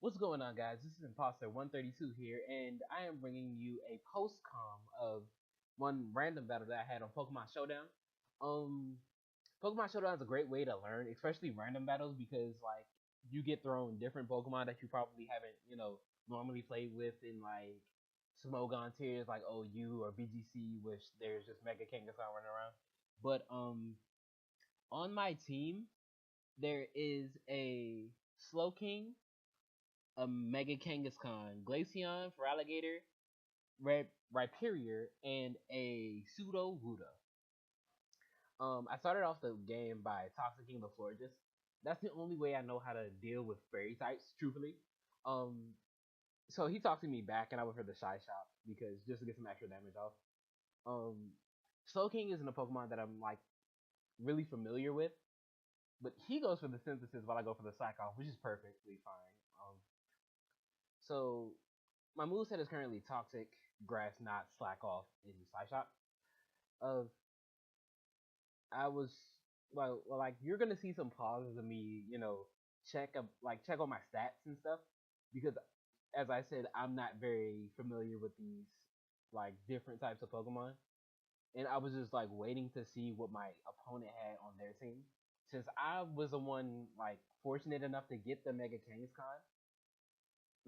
What's going on, guys? This is ImpoSter132 here, and I am bringing you a post-com of one random battle that I had on Pokemon Showdown. Um, Pokemon Showdown is a great way to learn, especially random battles, because like you get thrown different Pokemon that you probably haven't, normally played with in like Smogon tiers like OU or BGC, which there's just Mega Kangaskhan running around. But on my team there is a Slowking, a Mega Kangaskhan, Glaceon, Feraligatr, Rhyperior, and a Pseudo Wuda. I started off the game by Toxicking the Florges. That's the only way I know how to deal with fairy types, truthfully. Um, so he talked to me back, and I went for the Shy Shop because just to get some extra damage off. Um, Slowking isn't a Pokemon that I'm like really familiar with, but he goes for the Synthesis while I go for the Psych Off, which is perfectly fine. So my moveset is currently Toxic, Grass Knot, Slack Off, and Side Shot. Uh, I was like you're gonna see some pauses of me, check on my stats and stuff because, as I said, I'm not very familiar with these like different types of Pokemon, and I was just like waiting to see what my opponent had on their team. Since I was the one like fortunate enough to get the Mega Kangaskhan,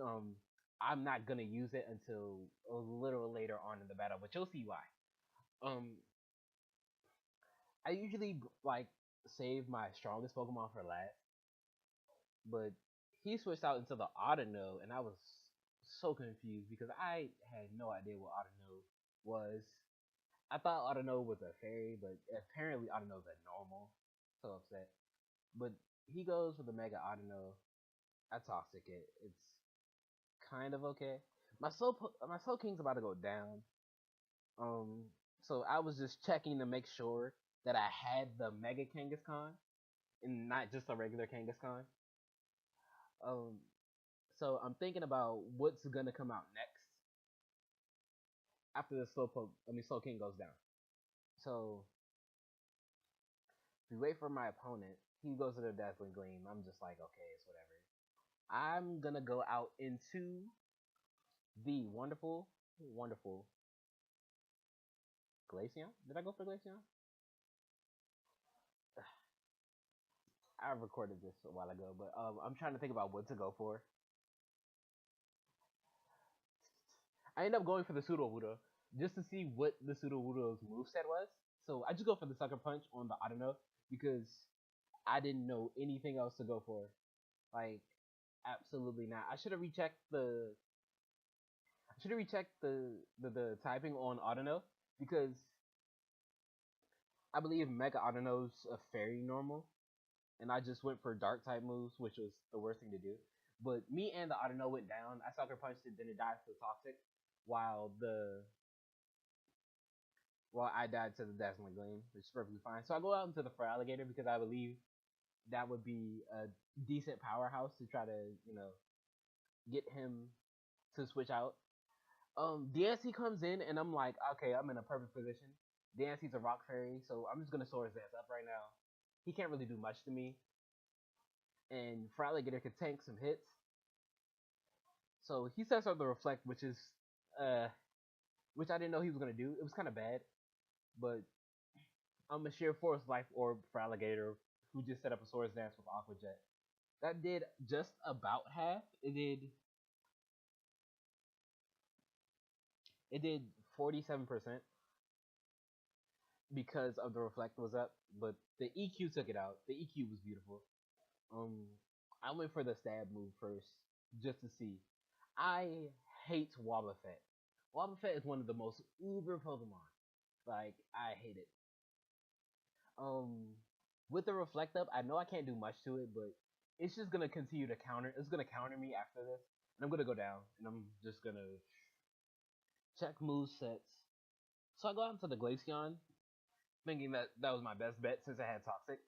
um, I'm not gonna use it until a little later on in the battle, but you'll see why. Um, I usually like save my strongest Pokemon for last, but he switched out into the Audino, and I was so confused because I had no idea what Audino was. I thought Audino was a fairy, but apparently Audino's a normal. So upset. But he goes for the Mega Audino. I toxic it. It's kind of okay. My Soul King's about to go down. Um, so I was just checking to make sure that I had the Mega Kangaskhan and not just a regular Kangaskhan. Um, so I'm thinking about what's gonna come out next after the Slow King goes down. So if we wait for my opponent, he goes to the Dazzling Gleam. I'm just like, okay, it's whatever. I'm gonna go out into the wonderful Glaceon. Did I go for Glaceon? I recorded this a while ago, but I'm trying to think about what to go for. I end up going for the Pseudo Wuda just to see what the Pseudo Wuda's moveset was. So I just go for the Sucker Punch on the Audino because I didn't know anything else to go for. Like, absolutely not. I should have rechecked the typing on Audino because I believe Mega Audino's a fairy normal, and I just went for dark type moves, which was the worst thing to do. But me and the Audino went down. I sucker punched it, then it died to Toxic, while the I died to the Dazzling Gleam, which is perfectly fine. So I go out into the Feraligatr because I believe that would be a decent powerhouse to try to, get him to switch out. DNC comes in and I'm like, okay, I'm in a perfect position. DNC's a rock fairy, so I'm just gonna soar his ass up right now. He can't really do much to me, and Feraligatr could tank some hits. So he sets up the reflect, uh, which I didn't know he was gonna do. It was kind of bad, but I'm a sheer force life orb Feraligatr who just set up a Swords Dance with Aqua Jet. That did just about half. It did 47% because of the reflect was up, but the EQ took it out. The EQ was beautiful. Um, I went for the stab move first just to see. I hate Wobbuffet. Wobbuffet is one of the most uber Pokemon. Like, I hate it. Um, with the reflect up, I know I can't do much to it, but it's just gonna continue to counter. It's gonna counter me after this, and I'm gonna go down, and I'm just gonna check move sets. So I go out into the Glaceon, thinking that that was my best bet since I had Toxic,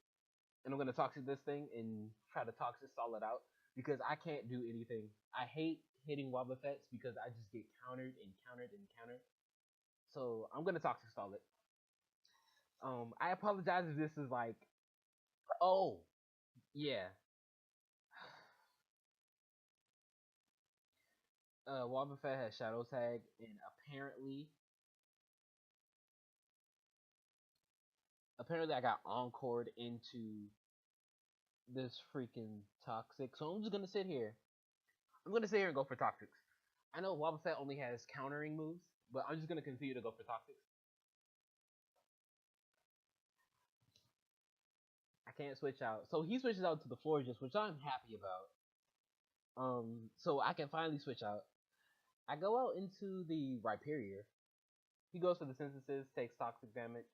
and I'm gonna Toxic this thing and try to Toxic stall it out because I can't do anything. I hate hitting Wobbuffets because I just get countered and countered and countered. So I'm gonna Toxic stall it. I apologize if this is like, oh, yeah. Wobbuffet has Shadow Tag, and apparently I got encored into this freaking Toxic. So I'm just gonna sit here. I'm gonna sit here and go for Toxics. I know Wobbuffet only has countering moves, but I'm just gonna continue to go for Toxics. I can't switch out. So he switches out to the Forges, which I'm happy about. So I can finally switch out. I go out into the Rhyperior. He goes for the Synthesis, takes toxic damage.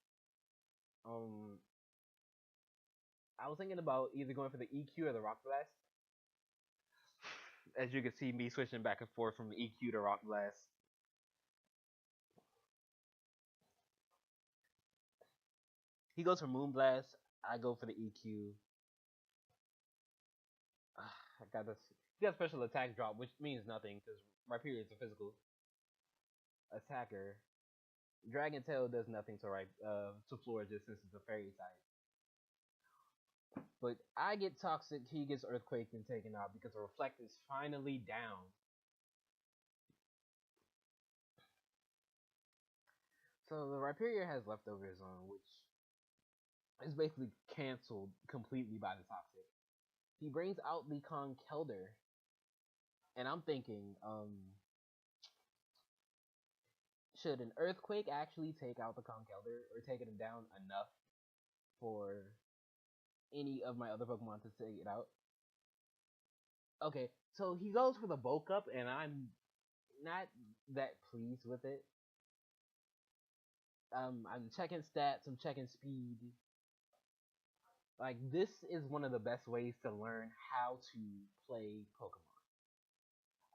Um, I was thinking about either going for the EQ or the Rock Blast. As you can see me switching back and forth from the EQ to Rock Blast. He goes for Moonblast. I go for the EQ. I got this. He got special attack drop, which means nothing because Rhyperior is a physical attacker. Dragon Tail does nothing to Florges since it's a fairy type. But I get Toxic, he gets Earthquake and taken out because the Reflect is finally down. So the Rhyperior has Leftover Zone, which is basically canceled completely by the Toxic. He brings out the Conkeldurr, and I'm thinking, should an Earthquake actually take out the Conkeldurr or take it down enough for any of my other Pokemon to take it out? Okay, so he goes for the bulk up, and I'm not that pleased with it. I'm checking stats, I'm checking speed. Like, this is one of the best ways to learn how to play Pokemon.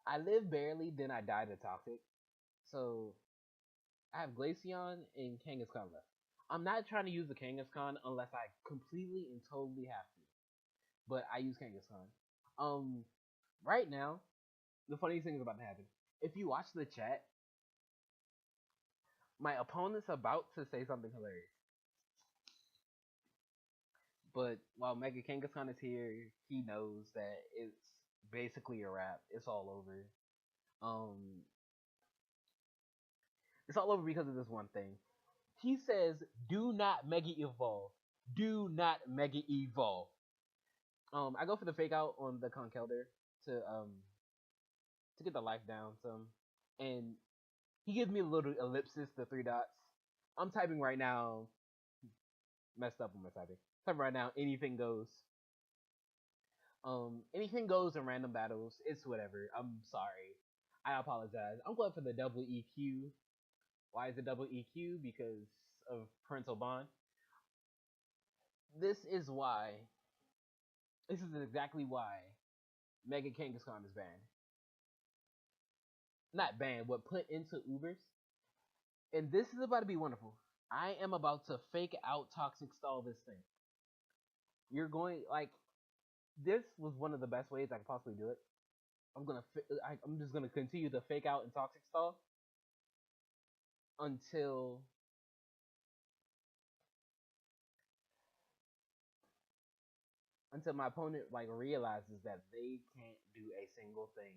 I live barely, then I die to Toxic. So, I have Glaceon and Kangaskhan left. I'm not trying to use the Kangaskhan unless I completely and totally have to. But I use Kangaskhan. Right now, the funniest thing is about to happen. If you watch the chat, my opponent's about to say something hilarious. But while Mega Kangaskhan is here, he knows that it's basically a wrap. It's all over. Um, it's all over because of this one thing. He says, "Do not Mega Evolve. Do not Mega Evolve." I go for the Fake Out on the Conkeldurr to get the life down some, and he gives me a little ellipsis, the 3 dots. I'm typing right now. Messed up on my typing. Typing right now. Anything goes. Anything goes in random battles. It's whatever. I'm sorry. I apologize. I'm going for the double EQ. Why is it double EQ? Because of parental bond. This is why. This is exactly why Mega Kangaskhan is banned. Not banned, but put into Ubers. And this is about to be wonderful. I am about to fake out Toxic Stall this thing. You're going, like, this was one of the best ways I could possibly do it. I'm just gonna continue to fake out and Toxic Stall until my opponent like realizes that they can't do a single thing.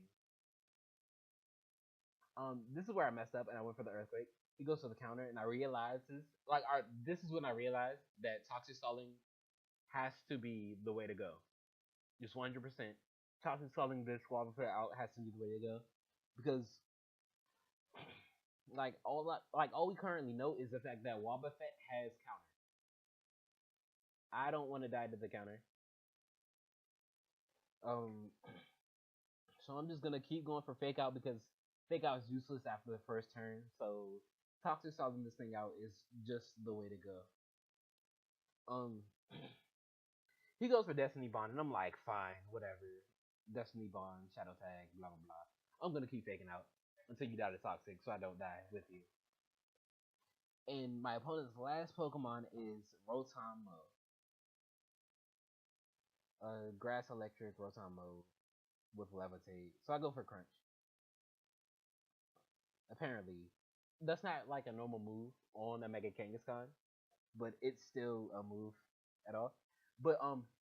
This is where I messed up and I went for the Earthquake. He goes to the counter and I realizes this is when I realized that Toxic Stalling has to be the way to go. Just 100%. Toxic Stalling this Wobbuffet out has to be the way to go because all we currently know is the fact that Wobbuffet has counter. I don't want to die to the counter. So I'm just gonna keep going for Fake Out because Fake Out is useless after the first turn. So Toxic solving this thing out is just the way to go. He goes for Destiny Bond, and I'm like, fine, whatever. Destiny Bond, Shadow Tag, blah blah blah. I'm gonna keep faking out until you die to Toxic, so I don't die with you. And my opponent's last Pokemon is Rotom-Mow. Grass Electric Rotom-Mow with Levitate. So I go for Crunch. Apparently, that's not like a normal move on a Mega Kangaskhan, but it's still a move at all. But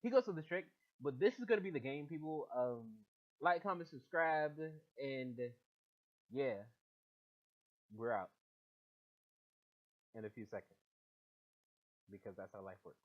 he goes to the trick. But this is gonna be the game, people. Like, comment, subscribe, and Yeah, we're out in a few seconds because that's how life works.